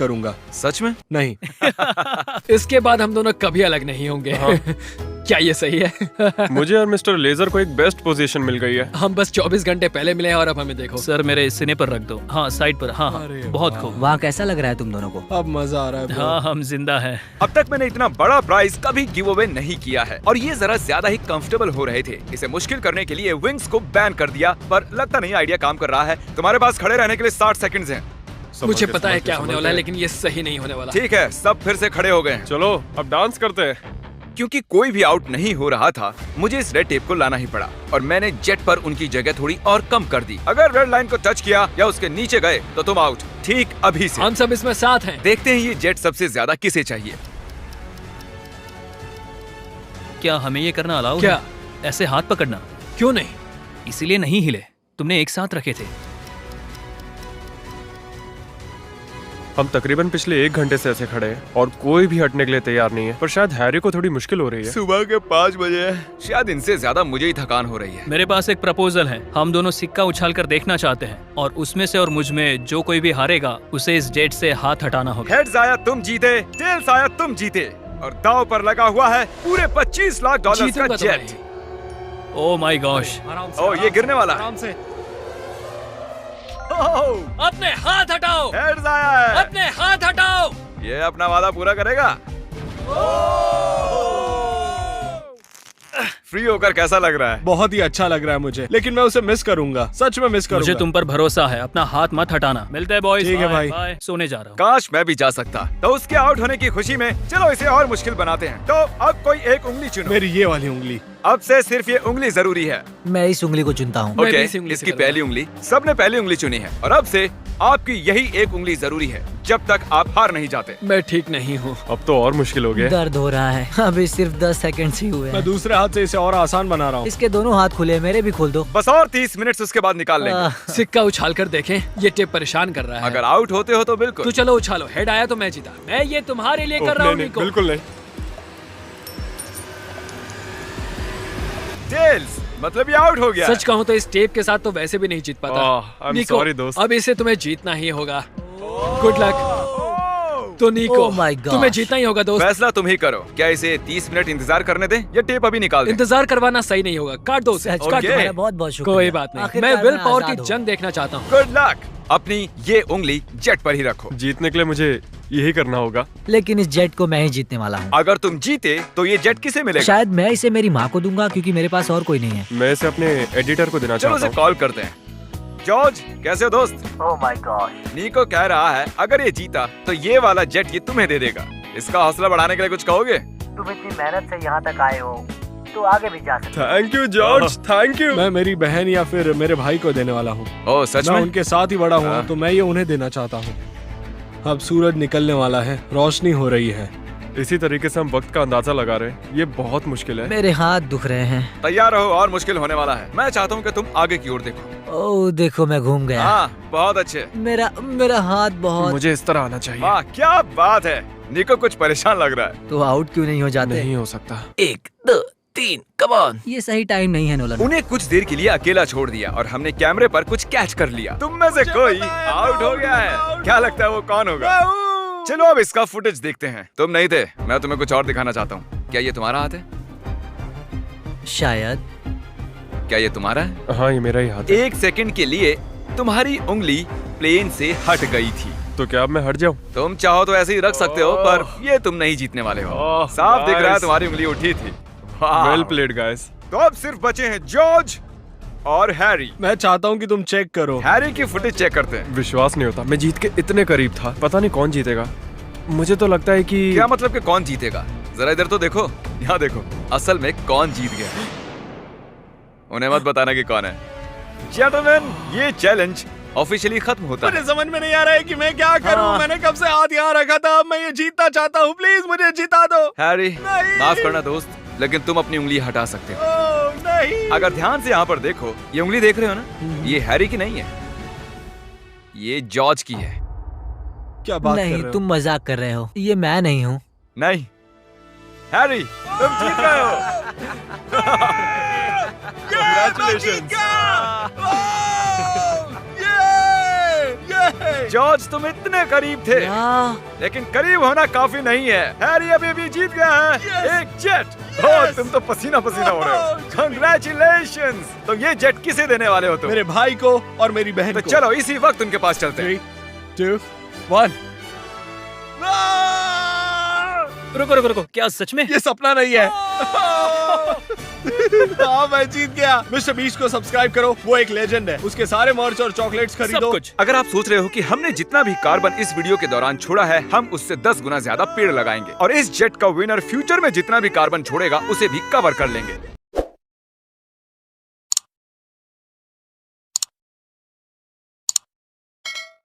करूंगा। सच में? नहीं। इसके बाद हम दोनों कभी अलग नहीं होंगे। हाँ। क्या ये सही है? मुझे और मिस्टर लेजर को एक बेस्ट पोजीशन मिल गई है। हम बस 24 घंटे पहले मिले हैं और अब हमें देखो। सर मेरे सीने पर रख दो। हाँ साइड पर। हाँ हाँ अरे बहुत वाह। खूब। वहाँ कैसा लग रहा है तुम दोनों को? अब मजा आ रहा है bro। हाँ हम जिंदा हैं। अब तक मैंने इतना बड़ा प्राइज कभी गिव अवे नहीं किया है और ये जरा ज्यादा ही कंफर्टेबल हो रहे थे। इसे मुश्किल करने के लिए विंग्स को बैन कर दिया, पर लगता नहीं आइडिया काम कर रहा है। तुम्हारे पास खड़े रहने के लिए 60 सेकंड्स हैं। मुझे पता है क्या होने वाला है, लेकिन ये सही नहीं होने वाला। ठीक है, सब फिर से खड़े हो गए हैं। चलो अब डांस करते हैं। क्योंकि कोई भी आउट नहीं हो रहा था, मुझे इस रेड टेप को लाना ही पड़ा और मैंने जेट पर उनकी जगह थोड़ी और कम कर दी। अगर रेड लाइन को टच किया या उसके नीचे गए तो तुम आउट। ठीक अभी से। हम सब इसमें साथ हैं। देखते हैं ये जेट सबसे ज्यादा किसे चाहिए। क्या हमें ये करना अलाउ क्या? है? ऐसे हाथ पकड़ना क्यों नहीं? इसीलिए नहीं हिले, तुमने एक साथ रखे थे। हम तकरीबन पिछले 1 घंटे से ऐसे खड़े हैं और कोई भी हटने के लिए तैयार नहीं है, पर शायद हैरी को थोड़ी मुश्किल हो रही है। सुबह के 5 बजे है, शायद इनसे ज्यादा मुझे ही थकान हो रही है। मेरे पास एक प्रपोजल है। हम दोनों सिक्का उछाल कर देखना चाहते हैं और उसमें से और मुझ में जो कोई भी हारेगा उसे इस जेट से हाथ हटाना होगा। हेड्स आया तुम जीते, टेल्स आया तुम जीते और दांव पर लगा हुआ है पूरे 25 लाख डॉलर का जीतूंगा तो जेट। मैं। Oh my gosh. ओ ये गिरने वाला है। आराम से। ओह, अपने हाथ हटाओ। हेड्स आया है। अपने हाथ हटाओ। ये अपना वादा पूरा करेगा। फ्री होकर कैसा लग रहा है? बहुत ही अच्छा लग रहा है मुझे, लेकिन मैं उसे मिस करूंगा। सच में मिस करूंगा। मुझे तुम पर भरोसा है, अपना हाथ मत हटाना। मिलते हैं बॉयज। ठीक है भाई। बाय। सोने जा रहा हूँ। काश मैं भी जा सकता। तो उसके आउट होने की खुशी में चलो इसे और मुश्किल बनाते हैं। तो अब कोई एक उंगली चुनो। मेरी ये वाली उंगली। अब से सिर्फ ये उंगली जरूरी है। मैं इस उंगली को चुनता हूँ। मैं भी ओके, इसी उंगली से इसकी करूंगा। पहली उंगली। सबने पहली उंगली चुनी है और अब से आपकी यही एक उंगली जरूरी है जब तक आप हार नहीं जाते। मैं ठीक नहीं हूँ। अब तो और मुश्किल हो गया। दर्द हो रहा है। अभी सिर्फ 10 सेकंड ही हुए मैं हैं। दूसरे हाथ से इसे और आसान बना रहा हूँ। इसके दोनों हाथ खुले हैं, मेरे भी खोल दो। बस और 30 मिनट उसके बाद निकाल लेंगे। सिक्का उछाल कर देखें, ये टेप परेशान कर रहा है। अगर आउट होते हो तो बिल्कुल। तो चलो उछालो। हेड आया तो मैं जीता। मैं ये तुम्हारे लिए कर रहा हूँ नहीं, निको। बिल्कुल नहीं। टेल्स, मतलब ये आउट हो गया। सच कहूँ तो इस टेप के साथ तो वैसे भी नहीं जीत पाता। I'm निको, sorry, दोस्त। अब इसे तुम्हें जीतना ही होगा। Good luck. तो निको, Oh my gosh। तुम्हें जीतना ही होगा दोस्त। फैसला तुम ही करो। क्या इसे 30 मिनट इंतजार करने दें या टेप अभी निकाल दें? इंतजार करवाना सही नहीं होगा। काट दो उसे। सच काट में दो। तुम्हारा बहुत बहुत शुक्रिया। कोई बात नहीं। आखिरकार मैं विल पावर आजाद की हूँ। जंग देखना चाहता हूँ। Good luck. अपनी ये उंगली जेट पर ही रखो। जीतने के लिए मुझे यही करना होगा। लेकिन इस जेट को मैं ही जीतने वाला हूँ। अगर तुम जीते तो ये जेट किसे मिलेगा? शायद मैं इसे मेरी माँ को दूंगा, क्योंकि मेरे पास और कोई नहीं है। मैं इसे अपने एडिटर को देना चलो चाहता उसे हूँ। कॉल करते हैं। जॉर्ज, कैसे हो दोस्त? Oh my God. नीको कह रहा है अगर ये जीता तो ये वाला जेट ये तुम्हें दे देगा। इसका हौसला बढ़ाने के लिए कुछ कहोगे? तुम इतनी मेहनत से यहाँ तक आए हो, तो आगे भी जा सकते thank you George, thank you. मैं मेरी बहन या फिर मेरे भाई को देने वाला हूँ। ओह सच मैं में? उनके साथ ही बड़ा हुआ हाँ। हूँ, तो मैं ये उन्हें देना चाहता हूँ। अब सूरज निकलने वाला है, रोशनी हो रही है। इसी तरीके से हम वक्त का अंदाजा लगा रहे हैं। ये बहुत मुश्किल है। मेरे हाथ दुख रहे हैं। तैयार रहो और मुश्किल होने वाला है। मैं चाहता हूँ कि तुम आगे की ओर देखो। ओह देखो, मैं घूम गया। हाँ, बहुत अच्छे। मेरा हाथ बहुत। मुझे इस तरह आना चाहिए। वाह क्या बात है। निको कुछ परेशान लग रहा है। तो आउट क्यों नहीं हो जाते? नहीं हो सकता। 1 2 3 कम ऑन। ये सही टाइम नहीं है नोलन। उन्हें कुछ देर के लिए अकेला छोड़ दिया और हमने कैमरे पर कुछ कैच कर लिया। तुम में से कोई आउट हो गया है। क्या लगता है वो कौन होगा? चलो अब इसका फुटेज देखते हैं। तुम नहीं थे, मैं तुम्हें कुछ और दिखाना चाहता हूँ। क्या ये तुम्हारा हाथ है? शायद। क्या ये तुम्हारा है? हाँ ये मेरा ही हाथ है। 1 सेकंड के लिए तुम्हारी उंगली प्लेन से हट गई थी। तो क्या अब मैं हट जाऊँ? तुम चाहो तो ऐसे ही रख सकते हो, पर ये तुम नहीं जीतने वाले हो। ओह, साफ दिख रहा है guys। तुम्हारी उंगली उठी थी। वाह। Well played guys. तो अब सिर्फ बचे हैं जॉर्ज और हैरी। मैं चाहता हूँ कि तुम चेक करो। हैरी की फुटेज चेक करते हैं। विश्वास नहीं होता, मैं जीत के इतने करीब था। पता नहीं कौन जीतेगा। मुझे तो लगता है कि क्या मतलब कि कौन जीतेगा? जरा इधर तो देखो, यहाँ देखो। असल में कौन जीत गया? उन्हें मत बताना कि कौन है। जेंटलमैन, ये चैलेंज ऑफिशियली खत्म होता है। मुझे समझ में नहीं आ रहा है कि मैं क्या करूं। मैंने कब से हाथ यहाँ रखा था। अब मैं ये जीतना चाहता हूँ। प्लीज मुझे जिता दो। हैरी, नहीं। माफ करना दोस्त, लेकिन तुम अपनी उंगली हटा सकते हो। ओह, नहीं। अगर ध्यान से यहाँ पर देखो, ये उंगली देख रहे हो ना? ये हैरी की नहीं है, ये जॉर्ज की है। क्या बात कर नहीं, रहे हो? तुम मजाक कर रहे हो। ये मैं नहीं हूँ। नहीं हैरी, तुम जीत गए हो। Congratulations। जॉर्ज तुम इतने करीब थे, लेकिन करीब होना काफी नहीं है। हैरी अभी भी जीत गया है एक जेट। ओह तुम तो पसीना पसीना हो रहे हो। कंग्रेचुलेशंस। तो ये जेट किसे देने वाले हो तुम? मेरे भाई को और मेरी बहन तो को। चलो इसी वक्त उनके पास चलते हैं। 3, 2, 1। रुको रुको रुको, क्या सच में? ये सपना नहीं है। हाँ मैं जीत गया। मिस्टर बीस्ट को सब्सक्राइब करो, वो एक लेजेंड है। उसके सारे मर्च और चॉकलेट्स सब खरीदो। कुछ। अगर आप सोच रहे हो कि हमने जितना भी कार्बन इस वीडियो के दौरान छोड़ा है, हम उससे 10 गुना ज्यादा पेड़ लगाएंगे और इस जेट का विनर फ्यूचर में जितना भी कार्बन छोड़ेगा उसे भी कवर कर लेंगे।